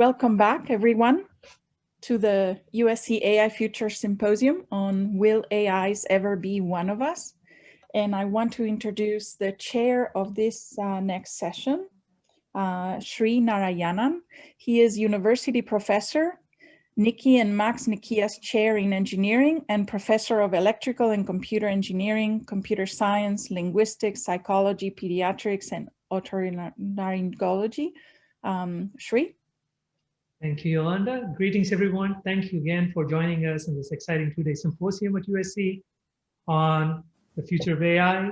Welcome back, everyone, to the USC AI Future Symposium on Will AIs Ever Be One of Us? And I want to introduce the chair of this next session, Sri Narayanan. He is university professor, Nikki and Max Nikias Chair in Engineering and Professor of Electrical and Computer Engineering, Computer Science, Linguistics, Psychology, Pediatrics, and Otolaryngology. Sri? Thank you, Yolanda. Greetings, everyone. Thank you again for joining us in this exciting two-day symposium at USC on the future of AI.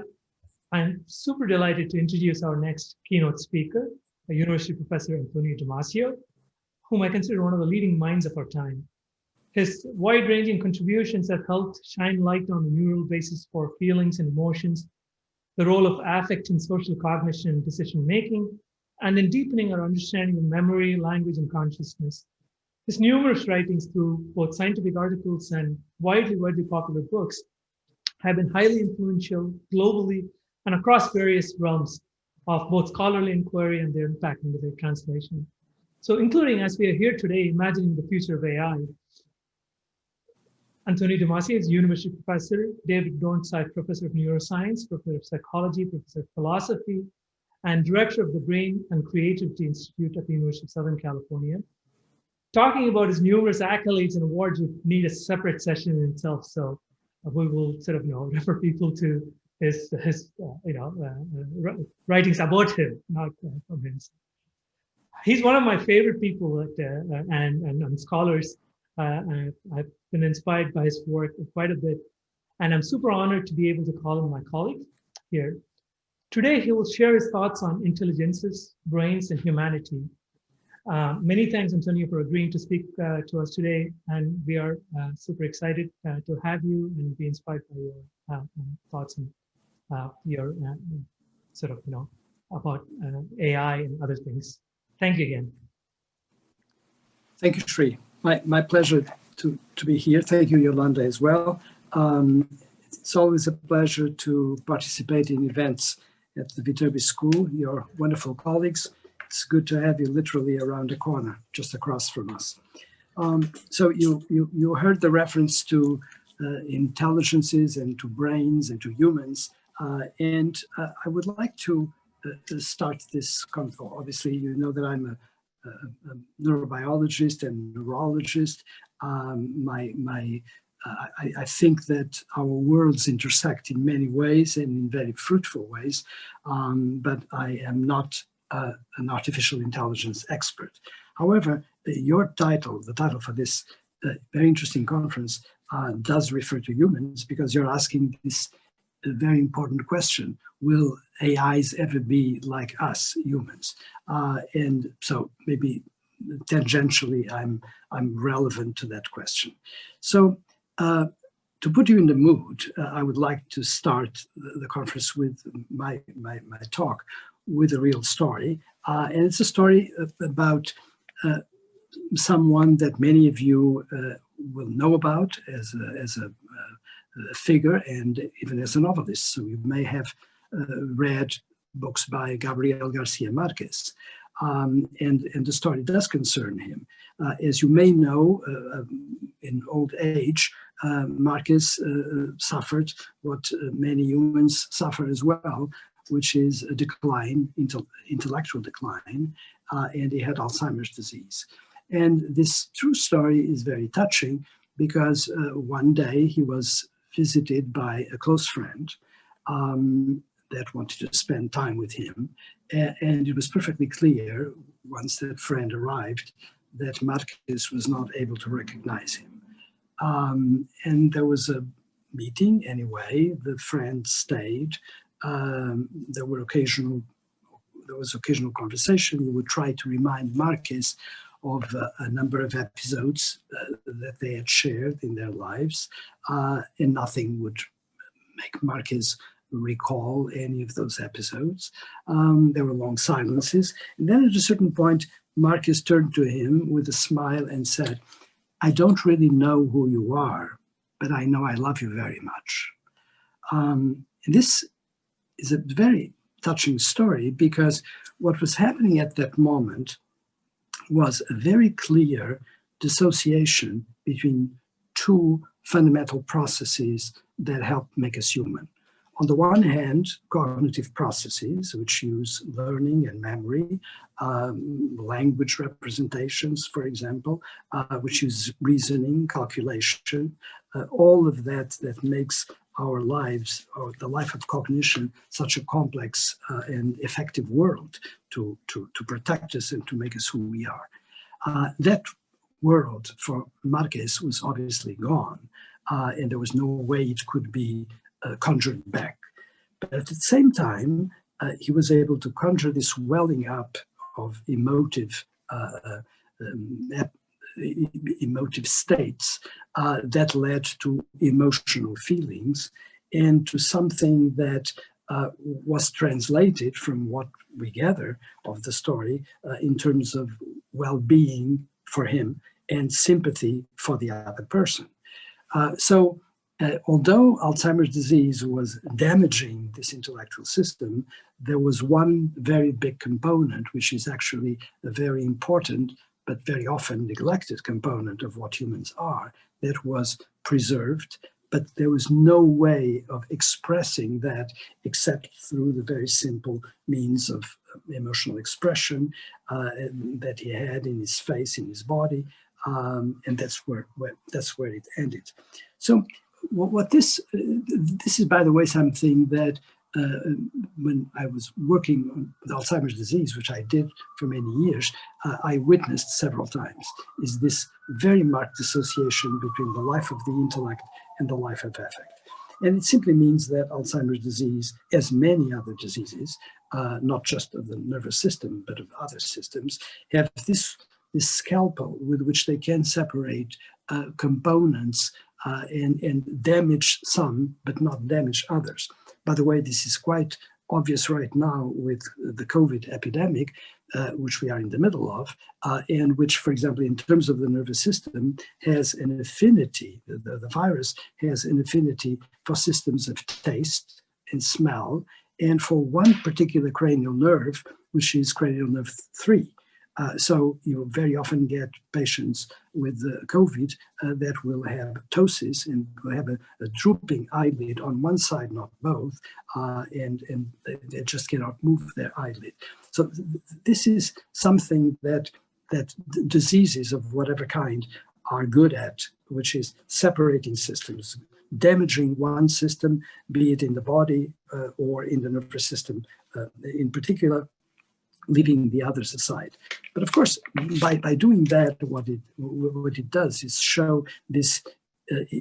I'm super delighted to introduce our next keynote speaker, a university professor, Antonio Damasio, whom I consider one of the leading minds of our time. His wide-ranging contributions have helped shine light on the neural basis for feelings and emotions, the role of affect in social cognition and decision-making, and in deepening our understanding of memory, language, and consciousness. His numerous writings through both scientific articles and widely popular books have been highly influential globally and across various realms of both scholarly inquiry and their impact in their translation. So including, as we are here today, imagining the future of AI, Antonio Damasio is university professor, David Dornsife Professor of Neuroscience, Professor of Psychology, Professor of Philosophy, and Director of the Brain and Creativity Institute at the University of Southern California. Talking about his numerous accolades and awards would need a separate session in itself, so we will sort of refer people to his writings about him, not from him. He's one of my favorite people and scholars. I've been inspired by his work quite a bit, and I'm super honored to be able to call him my colleague here. Today, he will share his thoughts on intelligences, brains, and humanity. Many thanks, Antonio, for agreeing to speak to us today, and we are super excited to have you and be inspired by your thoughts and your about AI and other things. Thank you again. Thank you, Sri. My pleasure to be here. Thank you, Yolanda, as well. It's always a pleasure to participate in events at the Viterbi School, your wonderful colleagues. It's good to have you literally around the corner, just across from us. So you heard the reference to intelligences and to brains and to humans, and I would like to start this convo. Obviously, you know that I'm a neurobiologist and neurologist. I think that our worlds intersect in many ways and in very fruitful ways, but I am not an artificial intelligence expert. However, your title, the title for this very interesting conference, does refer to humans, because you're asking this very important question: will AIs ever be like us humans? And so maybe tangentially I'm relevant to that question. So to put you in the mood, I would like to start the conference with my talk with a real story. And it's a story about someone that many of you will know about as a figure and even as a novelist. So you may have read books by Gabriel Garcia Marquez. And the story does concern him. As you may know, in old age, Marquez suffered what many humans suffer as well, which is a decline, intellectual decline, and he had Alzheimer's disease. And this true story is very touching, because one day he was visited by a close friend that wanted to spend time with him. And it was perfectly clear, once that friend arrived, that Marquez was not able to recognize him. And there was a meeting anyway. The friend stayed. There was occasional conversation. We would try to remind Marquez of a number of episodes that they had shared in their lives, and nothing would make Marquez recall any of those episodes. There were long silences. And then at a certain point, Marquez turned to him with a smile and said, "I don't really know who you are, but I know I love you very much." And this is a very touching story, because what was happening at that moment was a very clear dissociation between two fundamental processes that help make us human. On the one hand, cognitive processes, which use learning and memory, language representations, for example, which use reasoning, calculation, all of that makes our lives, or the life of cognition, such a complex and effective world to protect us and to make us who we are. That world for Marquez was obviously gone, and there was no way it could be conjured back. But at the same time, he was able to conjure this welling up of emotive states that led to emotional feelings and to something that was translated from what we gather of the story in terms of well-being for him and sympathy for the other person. Although Alzheimer's disease was damaging this intellectual system, there was one very big component, which is actually a very important but very often neglected component of what humans are, that was preserved, but there was no way of expressing that except through the very simple means of emotional expression that he had in his face, in his body, and that's where it ended. So what this is, by the way, something that when I was working with Alzheimer's disease, which I did for many years, I witnessed several times, is this very marked dissociation between the life of the intellect and the life of affect. And it simply means that Alzheimer's disease, as many other diseases, not just of the nervous system, but of other systems, have this scalpel with which they can separate components and damage some, but not damage others. By the way, this is quite obvious right now with the COVID epidemic, which we are in the middle of, and which, for example, in terms of the nervous system, has an affinity, the virus has an affinity for systems of taste and smell, and for one particular cranial nerve, which is cranial nerve 3. So you very often get patients with COVID that will have ptosis and will have a drooping eyelid on one side, not both, and they just cannot move their eyelid. So this is something that diseases of whatever kind are good at, which is separating systems, damaging one system, be it in the body or in the nervous system in particular, leaving the others aside. But of course, by doing that, what it does is show this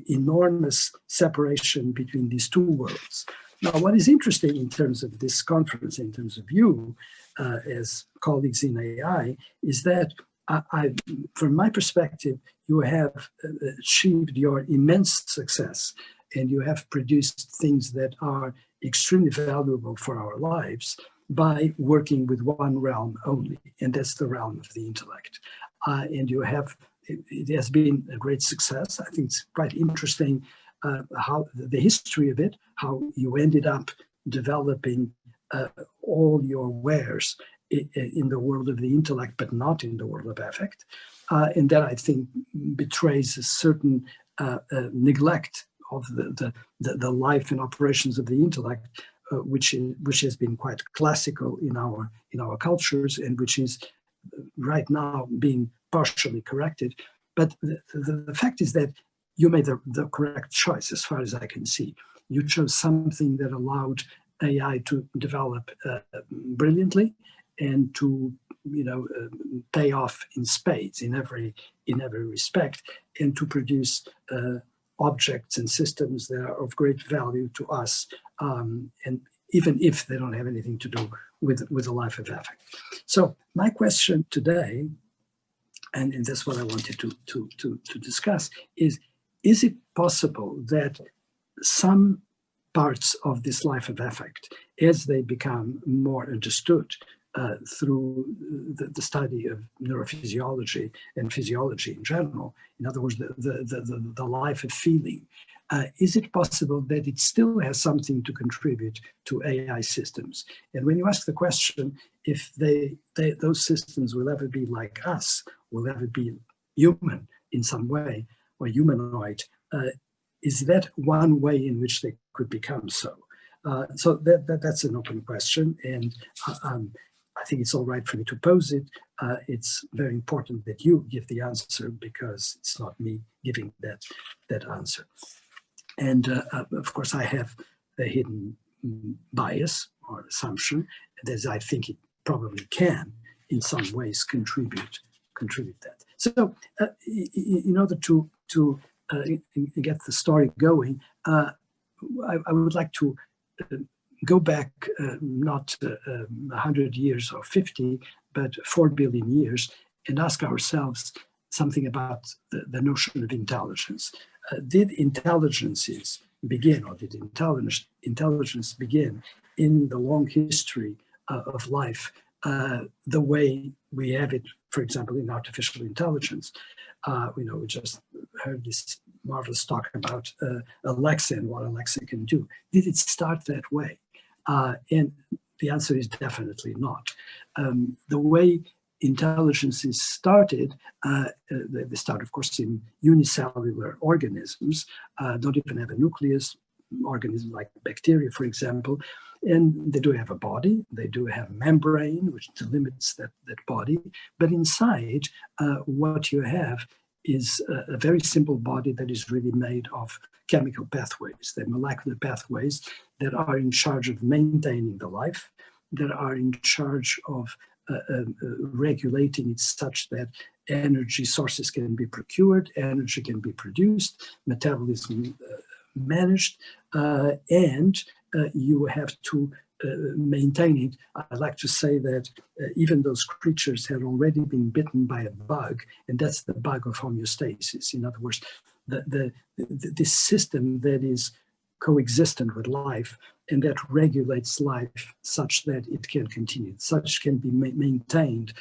enormous separation between these two worlds. Now, what is interesting in terms of this conference, in terms of you as colleagues in AI, is that from my perspective, you have achieved your immense success and you have produced things that are extremely valuable for our lives by working with one realm only, and that's the realm of the intellect. And you have, it has been a great success. I think it's quite interesting how the history of it, how you ended up developing all your wares in the world of the intellect, but not in the world of affect. And that, I think, betrays a certain neglect of the life and operations of the intellect, which has been quite classical in our cultures, and which is right now being partially corrected. But the fact is that you made the correct choice, as far as I can see. You chose something that allowed AI to develop brilliantly and to pay off in spades in every respect, and to produce objects and systems that are of great value to us, and even if they don't have anything to do with the life of affect. So my question today, and that's what I wanted to discuss, is it possible that some parts of this life of affect, as they become more understood, through the study of neurophysiology and physiology in general. In other words, the life of feeling. Is it possible that it still has something to contribute to AI systems? And when you ask the question, if those systems will ever be like us, will ever be human in some way, or humanoid, is that one way in which they could become so? So that's an open question, and I think it's all right for me to pose it. It's very important that you give the answer, because it's not me giving that answer. And of course, I have a hidden bias or assumption that I think it probably can, in some ways, contribute that. So, in order to get the story going, I would like to go back not 100 years or 50, but 4 billion years, and ask ourselves something about the notion of intelligence. Did intelligences begin, or did intelligence begin in the long history of life the way we have it, for example, in artificial intelligence? We just heard this marvelous talk about Alexa and what Alexa can do. Did it start that way? And the answer is definitely not. The way intelligences started, they start, of course, in unicellular organisms, don't even have a nucleus, organisms like bacteria, for example, and they do have a body, they do have membrane, which delimits that body, but inside, what you have is a very simple body that is really made of chemical pathways, the molecular pathways that are in charge of maintaining the life, that are in charge of regulating it such that energy sources can be procured, energy can be produced, metabolism managed, and you have to maintain it. I like to say that even those creatures had already been bitten by a bug, and that's the bug of homeostasis. In other words, this system that is coexistent with life and that regulates life such that it can continue, such can be maintained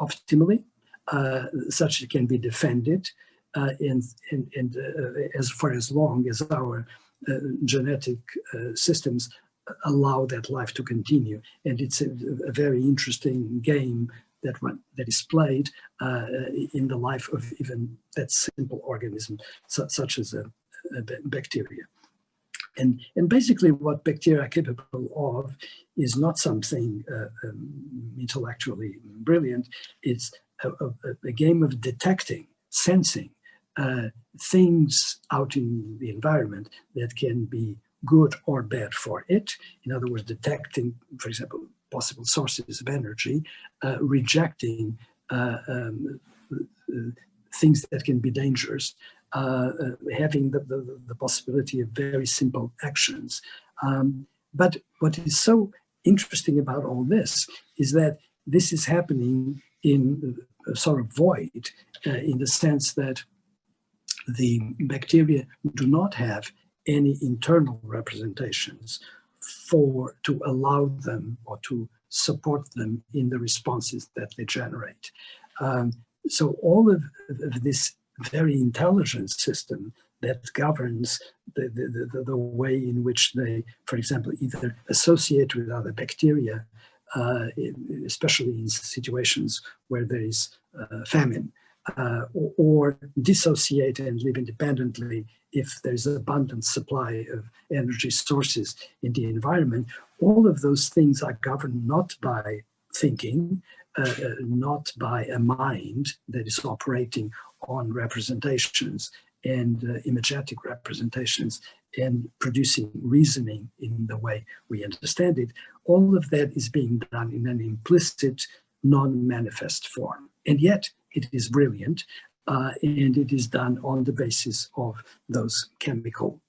optimally, such it can be defended, and as for as long as our genetic systems allow that life to continue. And it's a very interesting game that is played in the life of even that simple organism, such as a bacteria. And basically what bacteria are capable of is not something intellectually brilliant. It's a game of detecting, sensing things out in the environment that can be good or bad for it. In other words, detecting, for example, possible sources of energy, rejecting things that can be dangerous, having the possibility of very simple actions. But what is so interesting about all this is that this is happening in a sort of void, in the sense that the bacteria do not have any internal representations to allow them or to support them in the responses that they generate. So all of this very intelligent system that governs the way in which they, for example, either associate with other bacteria, especially in situations where there is famine, or dissociate and live independently if there's an abundant supply of energy sources in the environment. All of those things are governed not by thinking, not by a mind that is operating on representations and imagetic representations and producing reasoning in the way we understand it. All of that is being done in an implicit, non-manifest form. And yet it is brilliant, and it is done on the basis of those chemical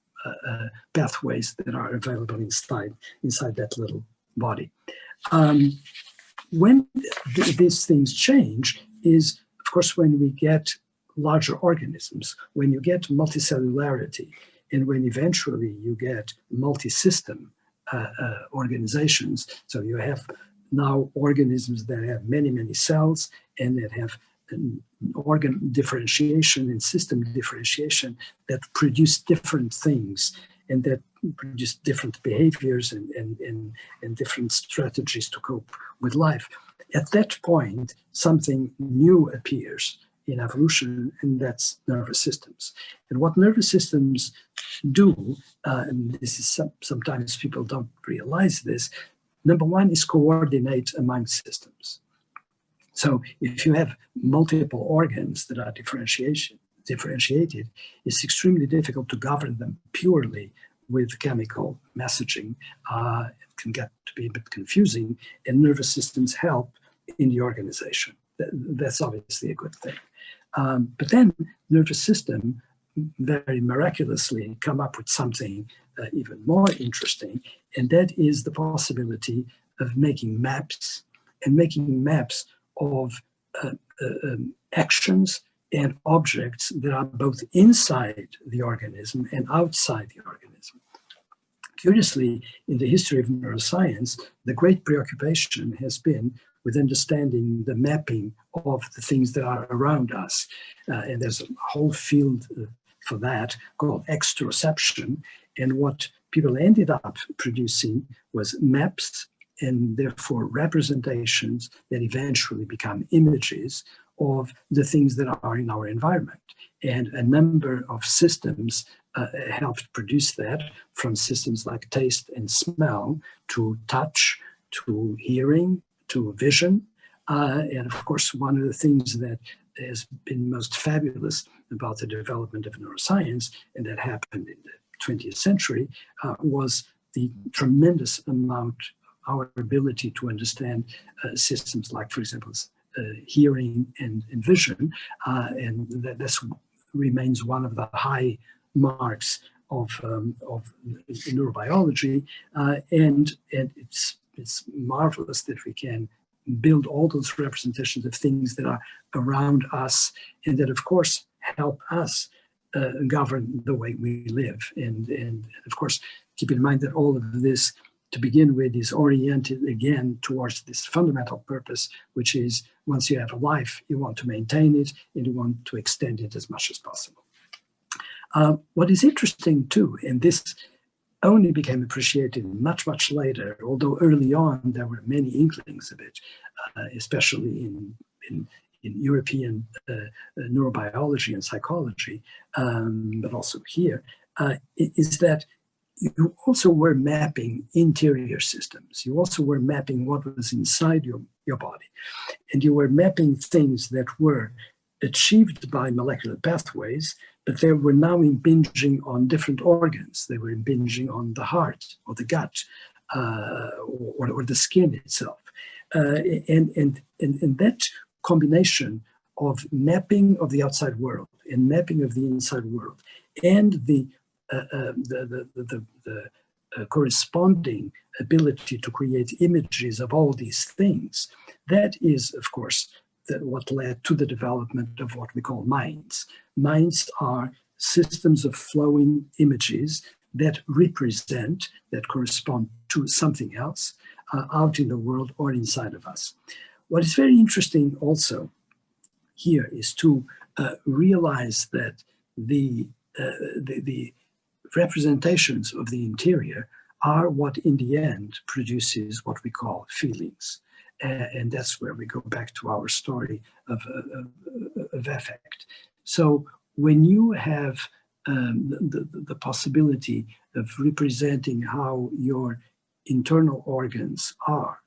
pathways that are available inside that little body. When these things change is, of course, when we get larger organisms, when you get multicellularity, and when eventually you get multi-system organizations. So you have now organisms that have many, many cells and that have an organ differentiation and system differentiation that produce different things and that produce different behaviors and different strategies to cope with life. At that point, something new appears in evolution, and that's nervous systems. And what nervous systems do, and this is sometimes people don't realize this, number one is coordinate among systems. So if you have multiple organs that are differentiated, it's extremely difficult to govern them purely with chemical messaging. It can get to be a bit confusing, and nervous systems help in the organization. That's obviously a good thing. But then nervous system very miraculously come up with something even more interesting, and that is the possibility of making maps, and making maps of actions and objects that are both inside the organism and outside the organism. Curiously, in the history of neuroscience, the great preoccupation has been with understanding the mapping of the things that are around us. And there's a whole field for that called exteroception. And what people ended up producing was maps and therefore representations that eventually become images of the things that are in our environment. And a number of systems helped produce that, from systems like taste and smell to touch, to hearing, to vision. And of course, one of the things that has been most fabulous about the development of neuroscience, and that happened in the 20th century, was the tremendous amount, our ability to understand systems like, for example, hearing and vision. And this remains one of the high marks of neurobiology. And it's marvelous that we can build all those representations of things that are around us and that, of course, help us govern the way we live. And of course, keep in mind that all of this, to begin with, is oriented again towards this fundamental purpose, which is once you have a life, you want to maintain it and you want to extend it as much as possible. What is interesting too, and this only became appreciated much, much later, although early on there were many inklings of it, especially in European neurobiology and psychology, but also here, is that you also were mapping interior systems. You also were mapping what was inside your body. And you were mapping things that were achieved by molecular pathways, but they were now impinging on different organs. They were impinging on the heart or the gut or the skin itself. And that combination of mapping of the outside world and mapping of the inside world and the corresponding ability to create images of all these things, that is, of course, what led to the development of what we call minds. Minds are systems of flowing images that represent, that correspond to something else out in the world or inside of us. What is very interesting also here is to realize that the representations of the interior are what in the end produces what we call feelings. And that's where we go back to our story of affect. So when you have the possibility of representing how your internal organs are,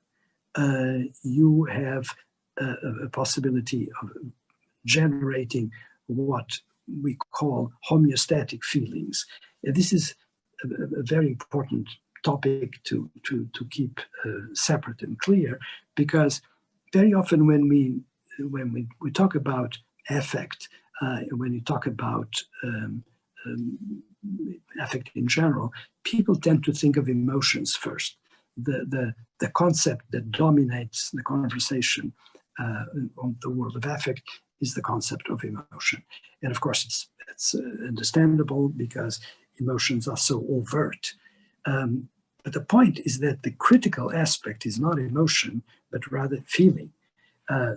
you have a possibility of generating what we call homeostatic feelings. And this is a very important topic to keep separate and clear, because very often when we talk about affect, when you talk about affect in general, people tend to think of emotions first. The concept that dominates the conversation on the world of affect is the concept of emotion. And of course, it's understandable because emotions are so overt. But the point is that the critical aspect is not emotion, but rather feeling.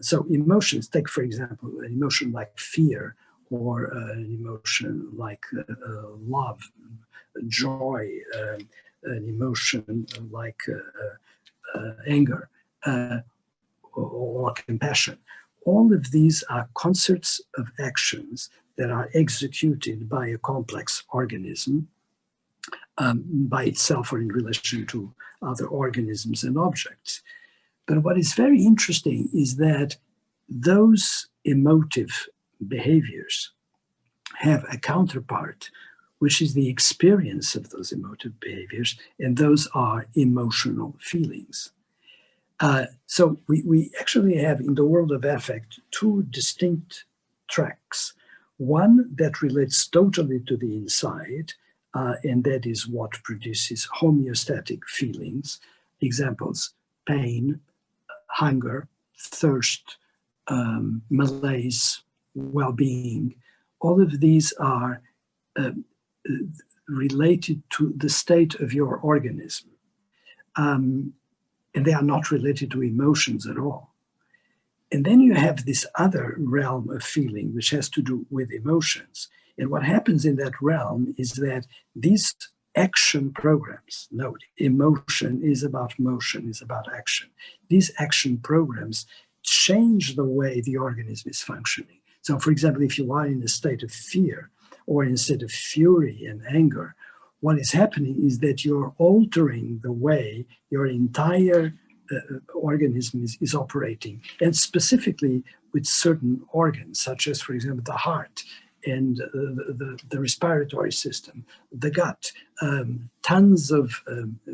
So emotions, take for example, an emotion like fear, or an emotion like love, joy, an emotion like anger, or compassion. All of these are concerts of actions that are executed by a complex organism, by itself or in relation to other organisms and objects. But what is very interesting is that those emotive behaviors have a counterpart, which is the experience of those emotive behaviors, and those are emotional feelings. So we actually have in the world of affect two distinct tracks. One that relates totally to the inside, and that is what produces homeostatic feelings. Examples: pain, hunger, thirst, malaise, well-being. All of these are related to the state of your organism. And they are not related to emotions at all. And then you have this other realm of feeling, which has to do with emotions. And what happens in that realm is that these action programs, note, emotion is about motion, is about action. These action programs change the way the organism is functioning. So, for example, if you are in a state of fear or in a state of fury and anger, what is happening is that you're altering the way your entire organism is operating, and specifically with certain organs, such as, for example, the heart and the respiratory system, the gut, tons of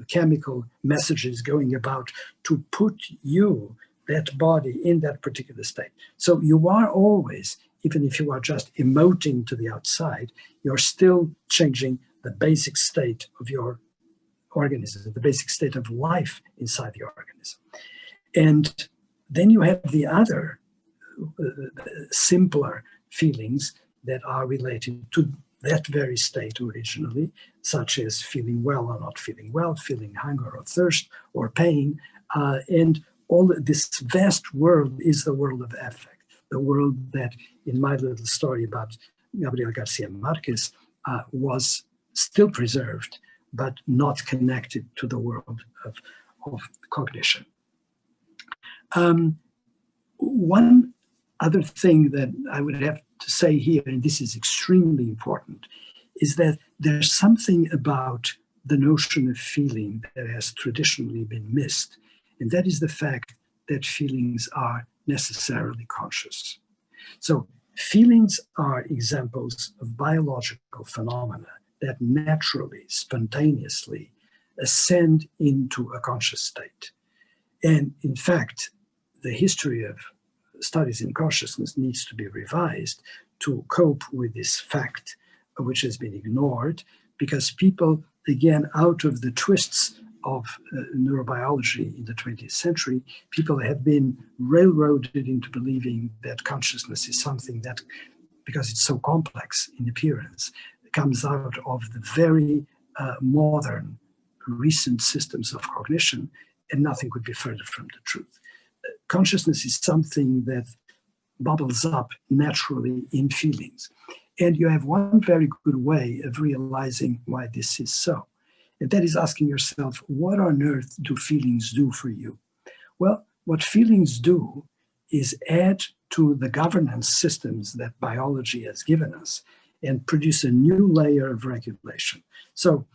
chemical messages going about to put you, that body, in that particular state. So you are always, even if you are just emoting to the outside, you're still changing the basic state of your organism, the basic state of life inside the organism. And then you have the other simpler feelings that are related to that very state originally, such as feeling well or not feeling well, feeling hunger or thirst or pain. And all this vast world is the world of affect, the world that, in my little story about Gabriel Garcia Marquez, was still preserved, but not connected to the world of cognition. One other thing that I would have to say here, and this is extremely important, is that there's something about the notion of feeling that has traditionally been missed, and that is the fact that feelings are necessarily conscious. So feelings are examples of biological phenomena that naturally, spontaneously ascend into a conscious state. And in fact, the history of studies in consciousness needs to be revised to cope with this fact, which has been ignored, because people, again, out of the twists of neurobiology in the 20th century, people have been railroaded into believing that consciousness is something that, because it's so complex in appearance, comes out of the very modern, recent systems of cognition, and nothing could be further from the truth. Consciousness is something that bubbles up naturally in feelings. And you have one very good way of realizing why this is so. And that is asking yourself, what on earth do feelings do for you? Well, what feelings do is add to the governance systems that biology has given us and produce a new layer of regulation. So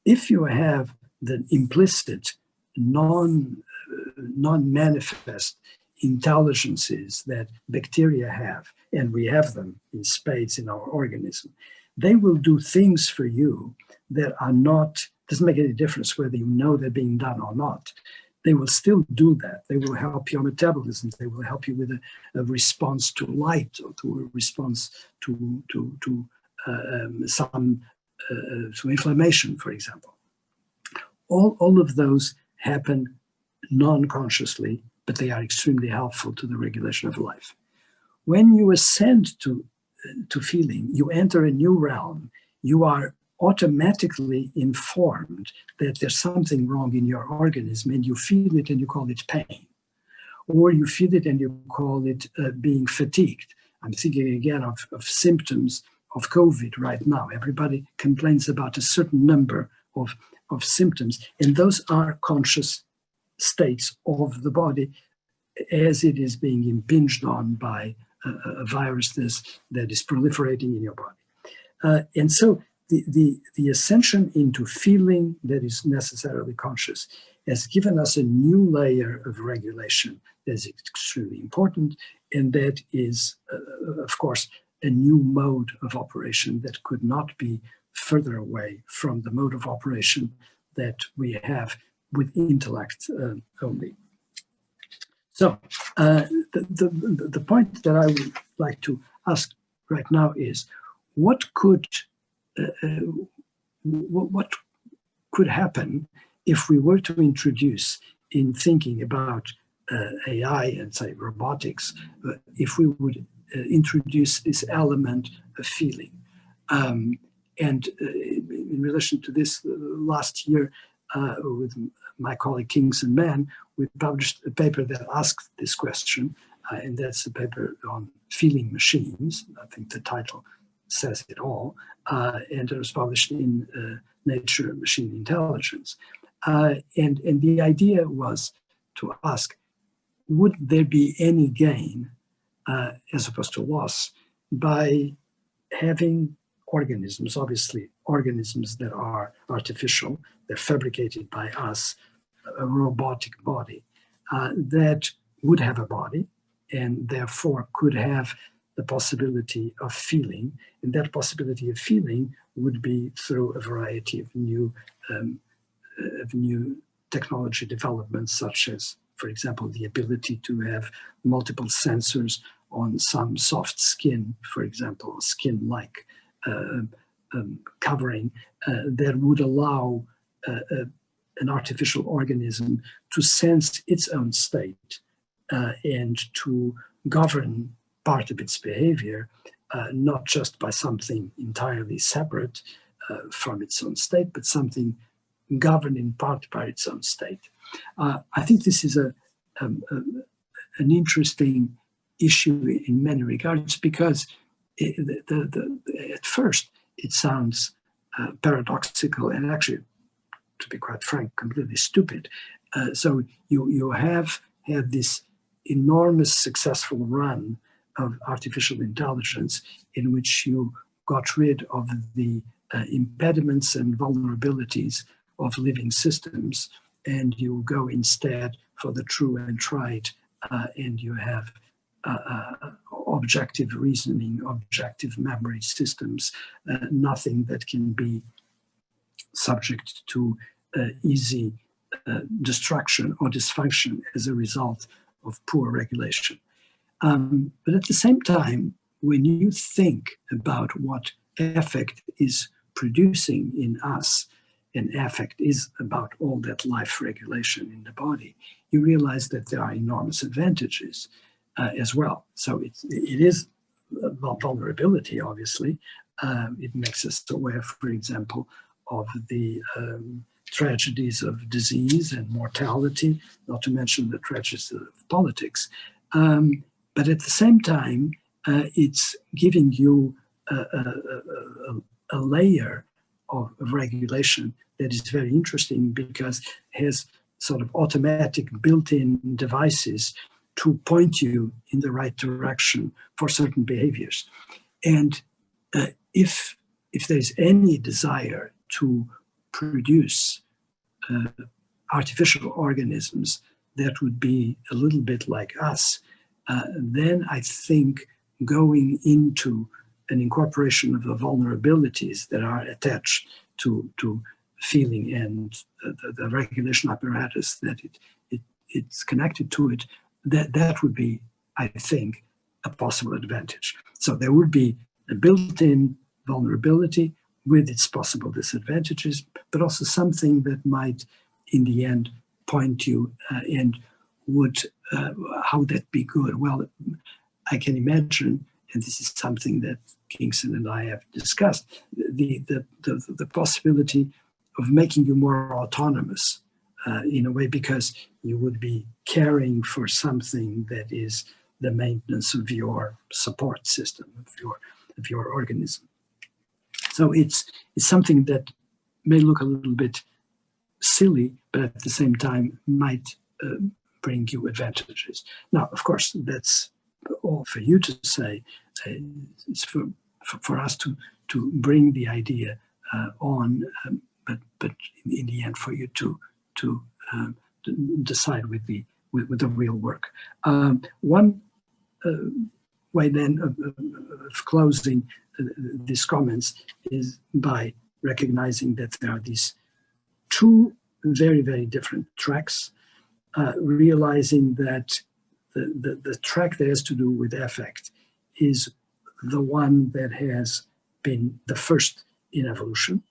if you have the implicit, non-manifest intelligences that bacteria have, and we have them in spades in our organism, they will do things for you that are not, doesn't make any difference whether you know they're being done or not. They will still do that. They will help your metabolism. They will help you with a response to light, or to a response to inflammation, for example. All of those happen non-consciously, but they are extremely helpful to the regulation of life. When you ascend to feeling, you enter a new realm. You are automatically informed that there's something wrong in your organism, and you feel it and you call it pain. or you feel it and you call it being fatigued. I'm thinking again of symptoms of COVID right now. Everybody complains about a certain number of symptoms, and those are conscious states of the body as it is being impinged on by a virus that is proliferating in your body. And so the ascension into feeling that is necessarily conscious has given us a new layer of regulation that is extremely important, and that is, of course, a new mode of operation that could not be further away from the mode of operation that we have with intellect only. So the point that I would like to ask right now is, what could happen if we were to introduce, in thinking about AI and say robotics, if we would introduce this element of feeling? And in relation to this, last year with my colleague Kingston Mann, we published a paper that asked this question, and that's a paper on feeling machines. I think the title says it all, and it was published in Nature Machine Intelligence. And the idea was to ask, would there be any gain, as opposed to loss, by having organisms, obviously organisms that are artificial, they're fabricated by us, a robotic body, that would have a body and therefore could have the possibility of feeling, and that possibility of feeling would be through a variety of new technology developments, such as, for example, the ability to have multiple sensors on some soft skin, for example, skin-like covering that would allow an artificial organism to sense its own state and to govern part of its behavior, not just by something entirely separate from its own state, but something governed in part by its own state. I think this is an interesting issue in many regards, because at first it sounds paradoxical and actually, to be quite frank, completely stupid. So you have had this enormous successful run of artificial intelligence in which you got rid of the impediments and vulnerabilities of living systems, and you go instead for the true and tried, and you have objective reasoning, objective memory systems, nothing that can be subject to easy destruction or dysfunction as a result of poor regulation. But at the same time, when you think about what affect is producing in us, and affect is about all that life regulation in the body, you realize that there are enormous advantages as well. So it is about vulnerability, obviously. It makes us aware, for example, of the tragedies of disease and mortality, not to mention the tragedies of politics. But at the same time, it's giving you a layer of regulation that is very interesting, because it has sort of automatic built-in devices to point you in the right direction for certain behaviors. And if there's any desire to produce artificial organisms that would be a little bit like us, then I think going into an incorporation of the vulnerabilities that are attached to feeling and the regulation apparatus that it's connected to it, that would be, I think, a possible advantage. So there would be a built-in vulnerability with its possible disadvantages, but also something that might, in the end, point you and would, how would that be good? Well, I can imagine, and this is something that Kingston and I have discussed, the possibility of making you more autonomous in a way, because you would be caring for something that is the maintenance of your support system, of your organism. So it's something that may look a little bit silly, but at the same time might bring you advantages. Now, of course, that's all for you to say. It's for us to bring the idea on, but in the end, for you to decide with the real work. One way then of closing these comments is by recognizing that there are these two very, very different tracks, realizing that the track that has to do with affect is the one that has been the first in evolution,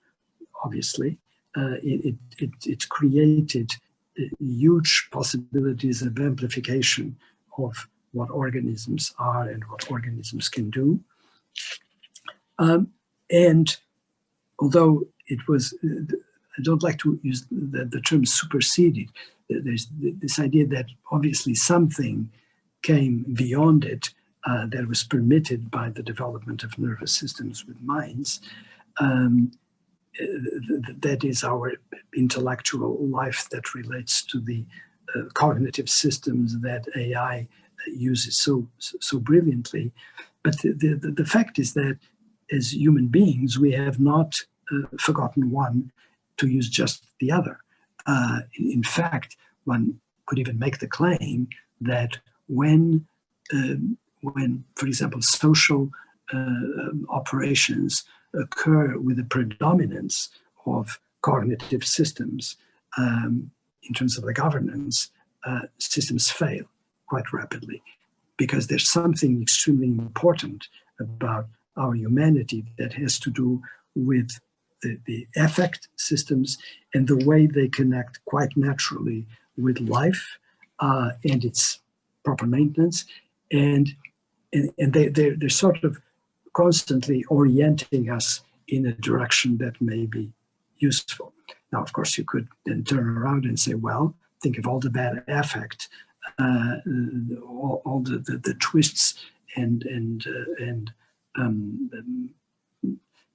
obviously. It created huge possibilities of amplification of what organisms are and what organisms can do. And although it was, I don't like to use the term superseded, there's this idea that obviously something came beyond it that was permitted by the development of nervous systems with minds. That is our intellectual life that relates to the cognitive systems that AI uses so brilliantly. But the fact is that as human beings, we have not forgotten one to use just the other. In fact, one could even make the claim that when for example, social operations occur with a predominance of cognitive systems in terms of the governance, systems fail quite rapidly, because there's something extremely important about our humanity that has to do with the affect systems and the way they connect quite naturally with life and its proper maintenance, and they're sort of constantly orienting us in a direction that may be useful. Now, of course, you could then turn around and say, well, think of all the bad affect, all the twists and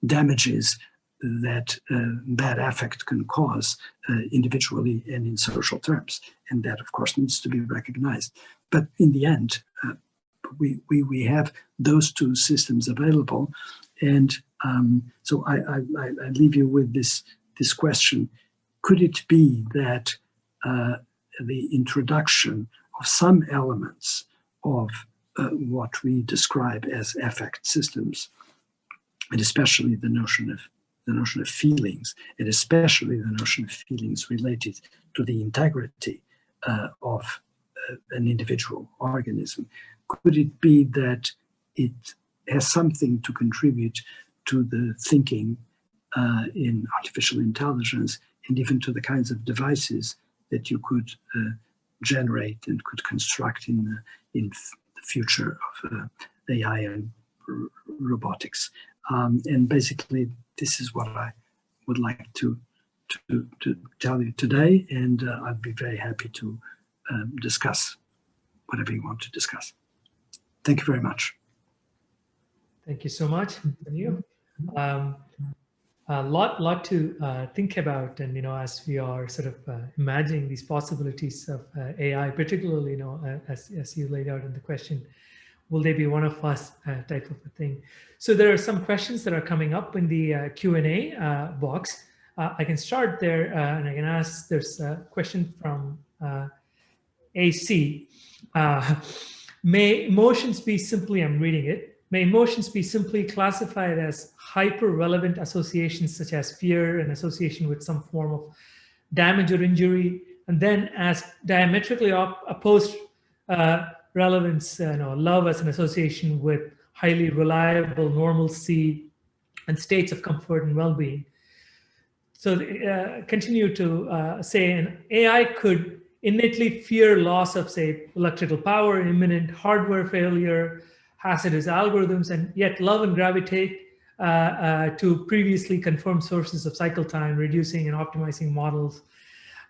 damages that bad affect can cause individually and in social terms. And that, of course, needs to be recognized. But in the end, we have those two systems available. And so I leave you with this question. Could it be that the introduction of some elements of what we describe as affect systems, and especially the notion of feelings, and especially the notion of feelings related to the integrity of an individual organism, could it be that it has something to contribute to the thinking in artificial intelligence, and even to the kinds of devices that you could generate and could construct in the future of AI and robotics? And basically, this is what I would like to tell you today, and I'd be very happy to discuss whatever you want to discuss. Thank you very much. Thank you so much, Daniel. A lot to think about, and as we are sort of imagining these possibilities of AI, particularly as you laid out in the question, will they be one of us type of a thing. So there are some questions that are coming up in the Q&A box. I can start there, and I can ask. There's a question from AC. May emotions be simply, I'm reading it, may emotions be simply classified as hyper-relevant associations such as fear and association with some form of damage or injury, and then as diametrically opposed relevance, love as an association with highly reliable normalcy and states of comfort and well-being. So continue to say an AI could innately fear loss of, say, electrical power, imminent hardware failure, hazardous algorithms, and yet love and gravitate to previously confirmed sources of cycle time, reducing and optimizing models.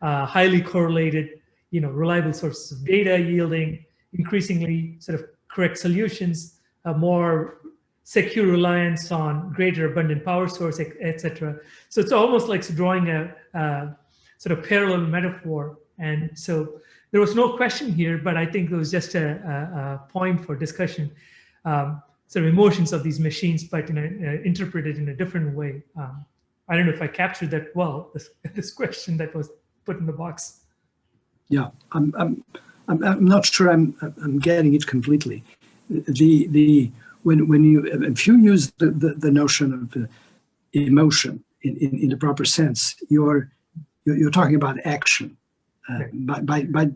highly correlated, reliable sources of data yielding increasingly sort of correct solutions, more secure reliance on greater abundant power source, etc. So it's almost like drawing a sort of parallel metaphor. And so there was no question here, but I think it was just a point for discussion. Sort of emotions of these machines, but interpreted in a different way. I don't know if I captured that well, this question that was put in the box. Yeah, I'm not sure I'm getting it completely. If you use the notion of emotion in the proper sense, you're talking about action by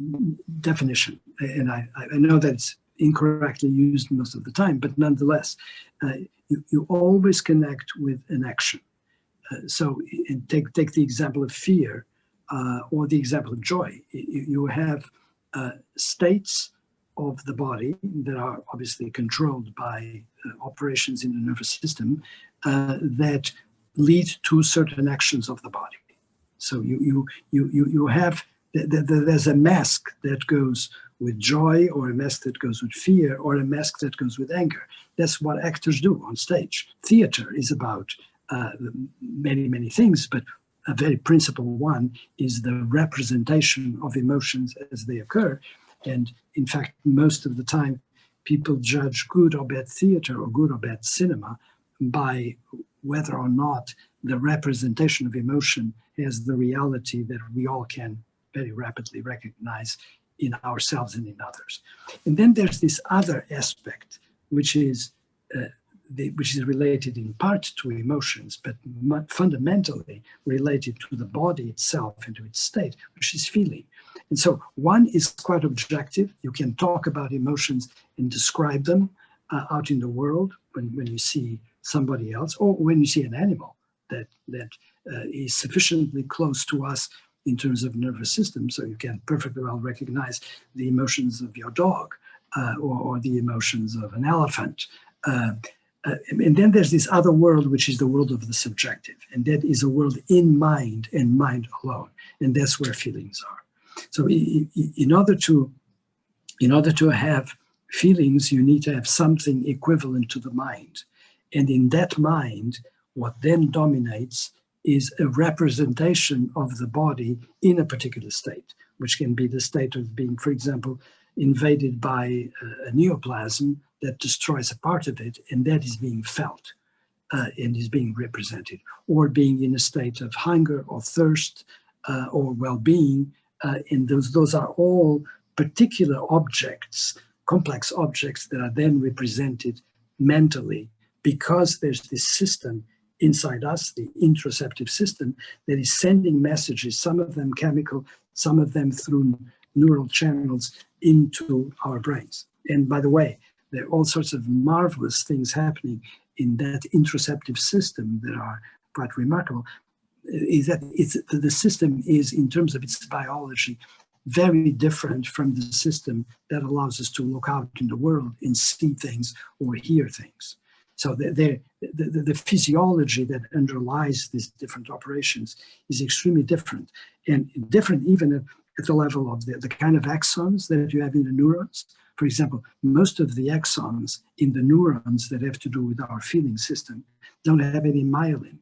definition, and I know that it's incorrectly used most of the time, but nonetheless, you always connect with an action. So take the example of fear or the example of joy. You have states of the body that are obviously controlled by operations in the nervous system that lead to certain actions of the body. So you have, there's a mask that goes with joy, or a mask that goes with fear, or a mask that goes with anger. That's what actors do on stage. Theater is about many things, but a very principal one is the representation of emotions as they occur. And in fact, most of the time, people judge good or bad theater or good or bad cinema by whether or not the representation of emotion has the reality that we all can very rapidly recognize in ourselves and in others. And then there's this other aspect, which is related in part to emotions, but fundamentally related to the body itself and to its state, which is feeling. And so one is quite objective. You can talk about emotions and describe them out in the world when you see somebody else, or when you see an animal that is sufficiently close to us in terms of nervous system, so you can perfectly well recognize the emotions of your dog or the emotions of an elephant. And then there's this other world, which is the world of the subjective. And that is a world in mind and mind alone. And that's where feelings are. So in order to have feelings, you need to have something equivalent to the mind. And in that mind, what then dominates is a representation of the body in a particular state, which can be the state of being, for example, invaded by a neoplasm that destroys a part of it, and that is being felt and is being represented, or being in a state of hunger or thirst or well-being. And those are all particular objects, complex objects that are then represented mentally, because there's this system inside us, the interoceptive system, that is sending messages, some of them chemical, some of them through neural channels, into our brains. And by the way, there are all sorts of marvelous things happening in that interoceptive system that are quite remarkable. Is that the system is, in terms of its biology, very different from the system that allows us to look out in the world and see things or hear things. So the physiology that underlies these different operations is extremely different, and different even at the level of the kind of axons that you have in the neurons. For example, most of the axons in the neurons that have to do with our feeling system don't have any myelin.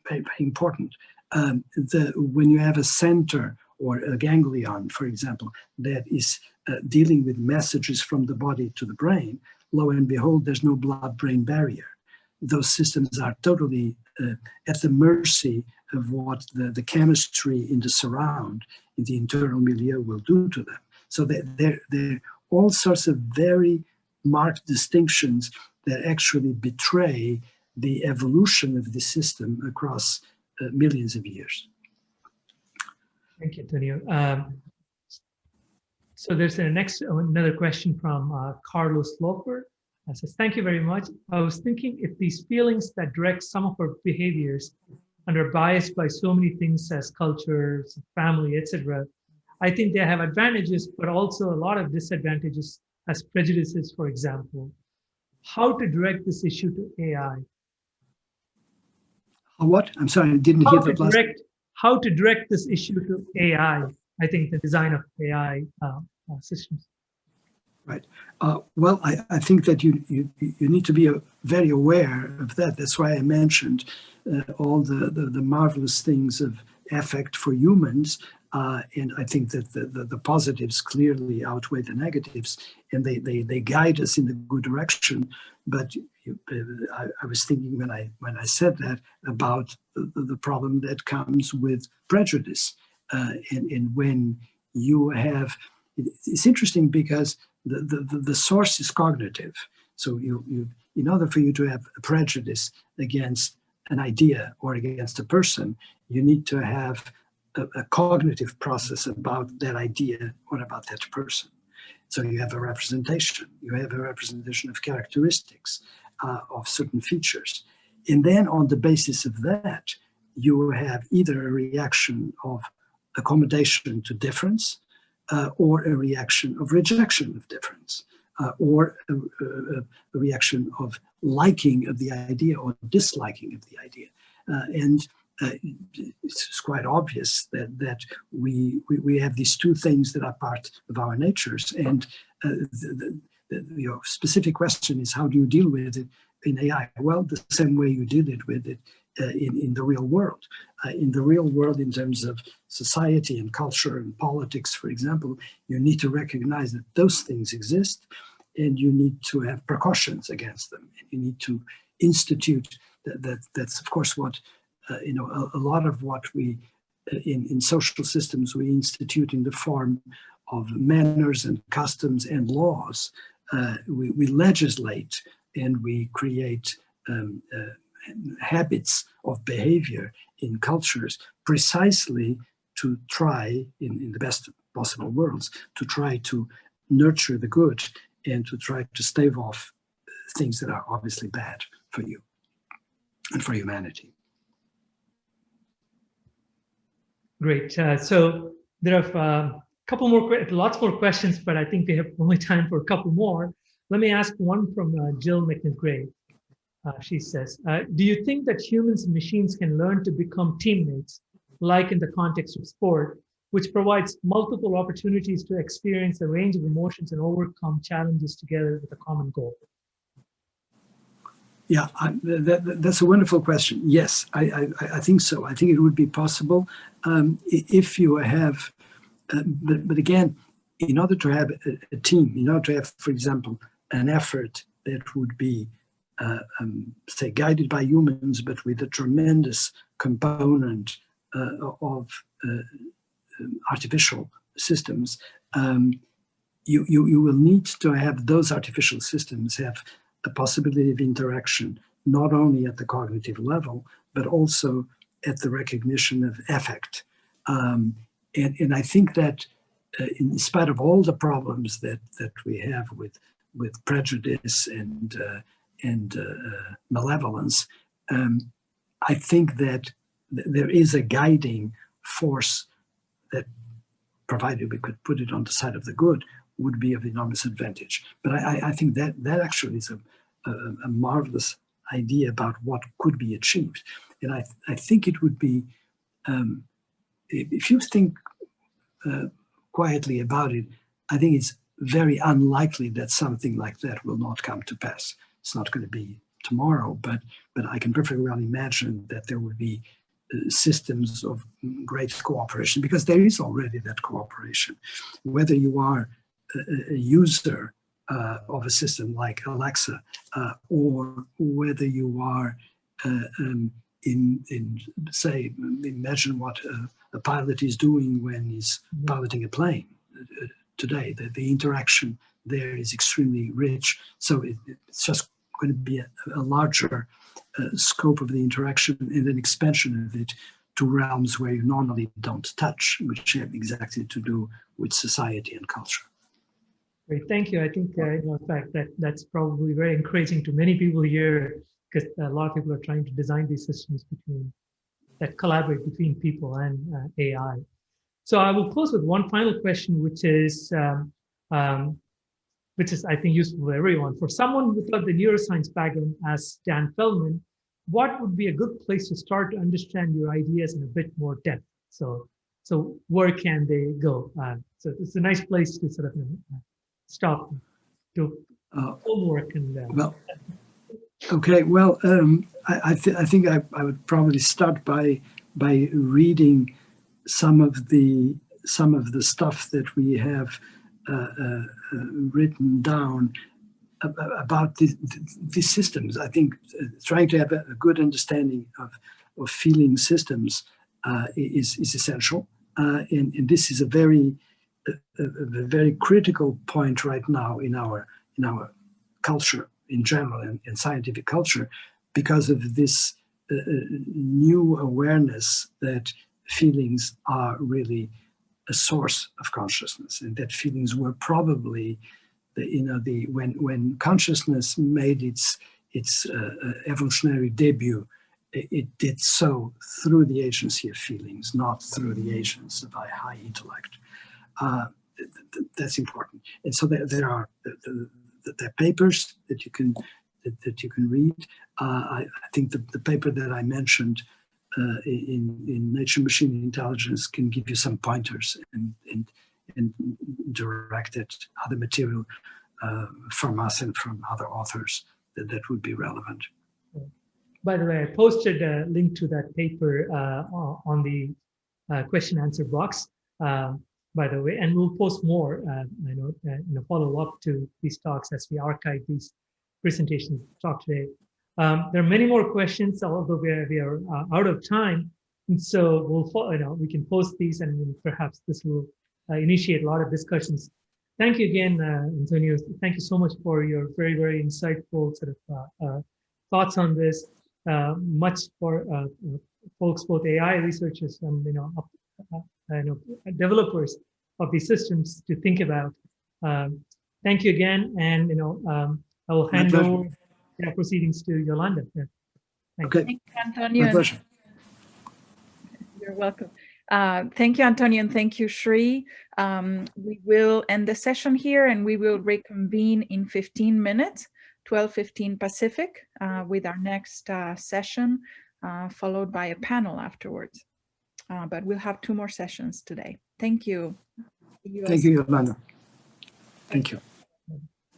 Very, very important. When you have a center or a ganglion, for example, that is dealing with messages from the body to the brain, lo and behold, there's no blood-brain barrier. Those systems are totally at the mercy of what the chemistry in the surround, in the internal milieu, will do to them. So there are all sorts of very marked distinctions that actually betray the evolution of the system across millions of years. Thank you, Antonio. So there's another question from Carlos Loper. It says, thank you very much. I was thinking, if these feelings that direct some of our behaviors and are biased by so many things as culture, family, etc., I think they have advantages, but also a lot of disadvantages as prejudices, for example. How to direct this issue to AI? What? I'm sorry, I didn't hear the last. how to direct this issue to AI. I think the design of AI systems. Right. Well, I think that you need to be very aware of that. That's why I mentioned all the marvelous things of affect for humans. And I think that the positives clearly outweigh the negatives, and they guide us in the good direction. But I was thinking when I said that about the problem that comes with prejudice, and when you have, it's interesting because the source is cognitive. So you in order for you to have a prejudice against an idea or against a person, you need to have a cognitive process about that idea or about that person. So you have a representation. You have a representation of characteristics, of certain features. And then on the basis of that, you have either a reaction of accommodation to difference, or a reaction of rejection of difference, or a reaction of liking of the idea or disliking of the idea. And it's quite obvious that we have these two things that are part of our natures. And your specific question is, how do you deal with it in AI? Well, the same way you did it with it in the real world. In the real world, in terms of society and culture and politics, for example, you need to recognize that those things exist, and you need to have precautions against them. And you need to institute that's of course what a lot of what we in social systems we institute in the form of manners and customs and laws. We legislate and we create habits of behavior in cultures precisely to try, in the best possible worlds, to try to nurture the good and to try to stave off things that are obviously bad for you and for humanity. Great. So there are lots more questions, but I think we have only time for a couple more. Let me ask one from Jill McNegrave. She says, do you think that humans and machines can learn to become teammates, like in the context of sport, which provides multiple opportunities to experience a range of emotions and overcome challenges together with a common goal? Yeah, that's a wonderful question. Yes, I think so. I think it would be possible if you have, but again, in order to have a team, in order to have, for example, an effort that would be, say, guided by humans, but with a tremendous component of artificial systems, you will need to have those artificial systems have a possibility of interaction, not only at the cognitive level, but also at the recognition of affect. And I think that in spite of all the problems that we have with prejudice and malevolence, I think that there is a guiding force that, provided we could put it on the side of the good, would be of enormous advantage. But I think that actually is a marvelous idea about what could be achieved. And I think it would be, if you think quietly about it, I think it's very unlikely that something like that will not come to pass. It's not going to be tomorrow, but I can perfectly well imagine that there would be systems of great cooperation, because there is already that cooperation. Whether you are a user of a system like Alexa, or whether you are say, imagine what a pilot is doing when he's piloting a plane today. The interaction there is extremely rich. So it's just going to be a larger scope of the interaction and an expansion of it to realms where you normally don't touch, which have exactly to do with society and culture. Great, thank you. I think, in fact, that's probably very encouraging to many people here, because a lot of people are trying to design these systems that collaborate between people and AI. So I will close with one final question, which is I think useful for everyone. For someone without the neuroscience background, as Dan Feldman, what would be a good place to start to understand your ideas in a bit more depth? So where can they go? So it's a nice place to sort of stop, do homework and. Well, okay. Well, I think I would probably start by reading some of the stuff that we have written down about these systems. I think trying to have a good understanding of feeling systems is essential, and this is a very critical point right now in our culture in general and scientific culture, because of this new awareness that feelings are really a source of consciousness, and that feelings were probably when consciousness made its evolutionary debut, it did so through the agency of feelings, not through the agents of high intellect. That's important. And so there are papers that you can read. I think the paper that I mentioned in Nature Machine Intelligence can give you some pointers and directed other material from us and from other authors that would be relevant. By the way, I posted a link to that paper on the question answer box, by the way, and we'll post more in a follow-up to these talks as we archive these presentations talk today. There are many more questions, although we are out of time, and so we can post these, and perhaps this will initiate a lot of discussions. Thank you again, Antonio. Thank you so much for your very, very insightful sort of thoughts on this. Much for folks, both AI researchers and developers of these systems to think about. Thank you again, and I will hand over proceedings to Yolanda. Yeah. Okay. Thank you, Antonio. My pleasure. You're welcome. Thank you, Antonio, and thank you, Shri. We will end the session here, and we will reconvene in 15 minutes, 12:15 Pacific, with our next session, followed by a panel afterwards. But we'll have 2 more sessions today. Thank you. Thank you, Yolanda. Thank you.